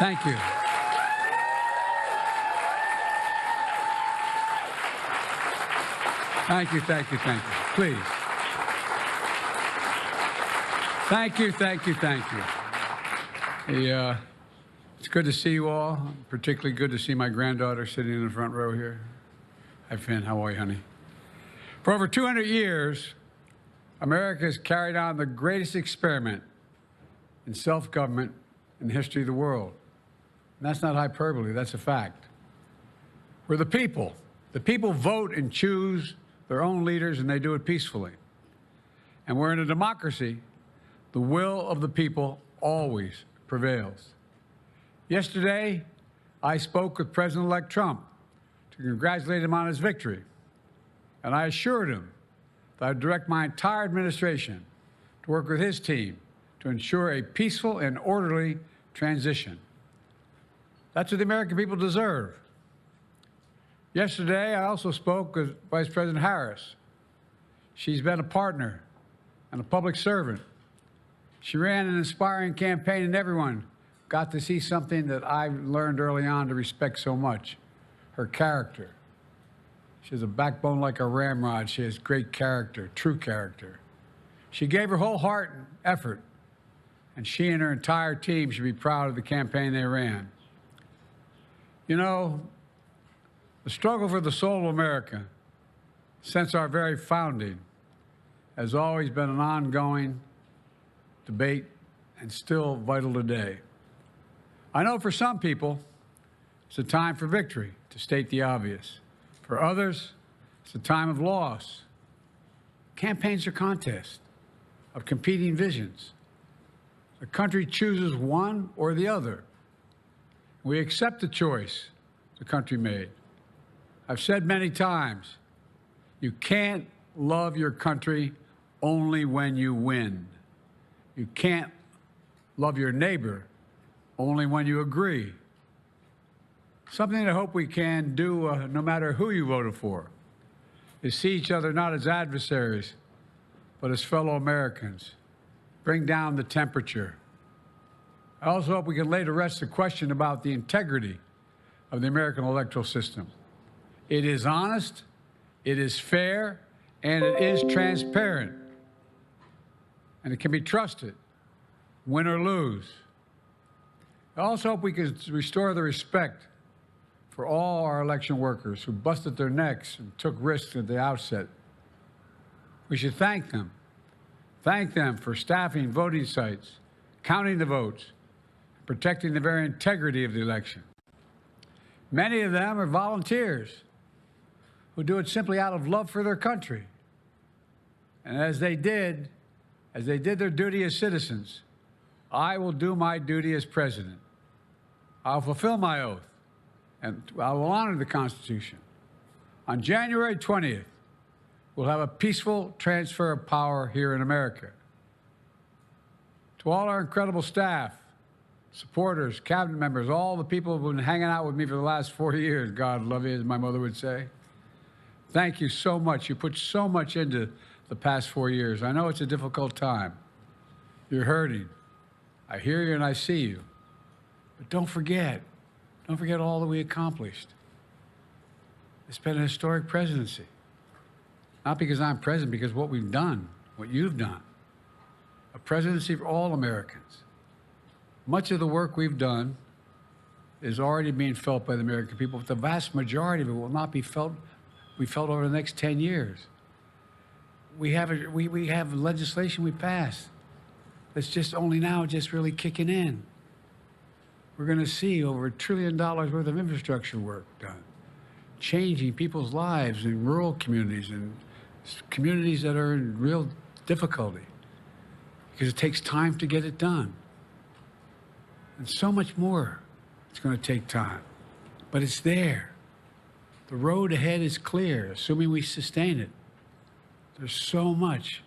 Thank you. Thank you, thank you, thank you. Please. Thank you, thank you, thank you. It's good to see you all. Particularly good to see my granddaughter sitting in the front row here. Hi, Finn. How are you, honey? For over 200 years, America has carried on the greatest experiment in self-government in the history of the world. And that's not hyperbole, that's a fact. We're the people. The people vote and choose their own leaders, and they do it peacefully. And we're in a democracy. The will of the people always prevails. Yesterday, I spoke with President-elect Trump to congratulate him on his victory. And I assured him that I'd direct my entire administration to work with his team to ensure a peaceful and orderly transition. That's what the American people deserve. Yesterday, I also spoke with Vice President Harris. She's been a partner and a public servant. She ran an inspiring campaign, and everyone got to see something that I learned early on to respect so much, her character. She has a backbone like a ramrod. She has great character, true character. She gave her whole heart and effort, and she and her entire team should be proud of the campaign they ran. You know, the struggle for the soul of America, since our very founding, has always been an ongoing debate and still vital today. I know for some people, it's a time for victory, to state the obvious. For others, it's a time of loss. Campaigns are contests of competing visions. The country chooses one or the other. We accept the choice the country made. I've said many times, you can't love your country only when you win. You can't love your neighbor only when you agree. Something I hope we can do, no matter who you voted for, is see each other not as adversaries, but as fellow Americans. Bring down the temperature. I also hope we can lay to rest the question about the integrity of the American electoral system. It is honest, it is fair, and it is transparent. And it can be trusted, win or lose. I also hope we can restore the respect for all our election workers who busted their necks and took risks at the outset. We should thank them. Thank them for staffing voting sites, counting the votes, protecting the very integrity of the election. Many of them are volunteers who do it simply out of love for their country. And as they did their duty as citizens, I will do my duty as president. I'll fulfill my oath, and I will honor the Constitution. On January 20th, we'll have a peaceful transfer of power here in America. To all our incredible staff, supporters, cabinet members, all the people who've been hanging out with me for the last 4 years, God love you, as my mother would say. Thank you so much. You put so much into the past 4 years. I know it's a difficult time. You're hurting. I hear you and I see you. But don't forget all that we accomplished. It's been a historic presidency. Not because I'm president, because what we've done, what you've done. A presidency for all Americans. Much of the work we've done is already being felt by the American people, but the vast majority of it will not be felt over the next 10 years. We have legislation we passed that's just only now just really kicking in. We're going to see over $1 trillion worth of infrastructure work done, changing people's lives in rural communities and communities that are in real difficulty, because it takes time to get it done. And so much more. It's going to take time, but it's there. The road ahead is clear, assuming we sustain it. There's so much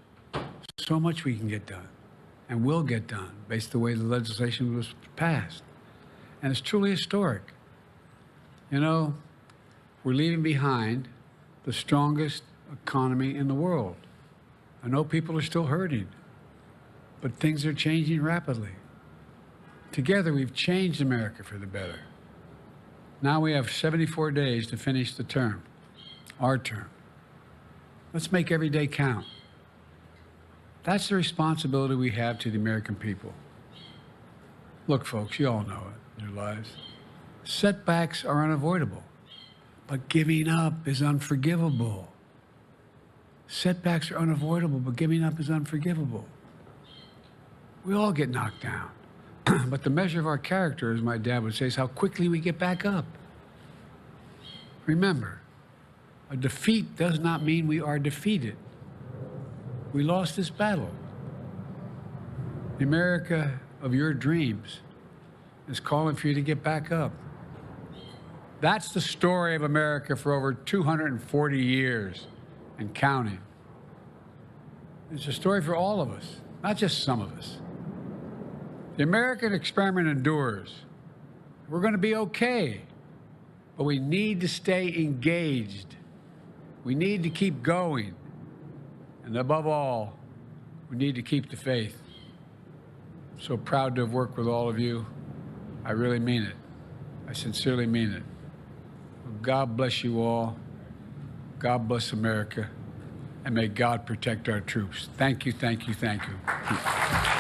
we can get done and will get done based on the way the legislation was passed. And it's truly historic. You know, we're leaving behind the strongest economy in the world. I know people are still hurting, but things are changing rapidly. Together, we've changed America for the better. Now we have 74 days to finish the term, our term. Let's make every day count. That's the responsibility we have to the American people. Look, folks, you all know it in your lives. Setbacks are unavoidable, but giving up is unforgivable. Setbacks are unavoidable, but giving up is unforgivable. We all get knocked down. But the measure of our character, as my dad would say, is how quickly we get back up. Remember, a defeat does not mean we are defeated. We lost this battle. The America of your dreams is calling for you to get back up. That's the story of America for over 240 years and counting. It's a story for all of us, not just some of us. The American experiment endures. We're going to be okay, but we need to stay engaged. We need to keep going. And above all, we need to keep the faith. I'm so proud to have worked with all of you. I really mean it. I sincerely mean it. God bless you all. God bless America. And may God protect our troops. Thank you, thank you, thank you.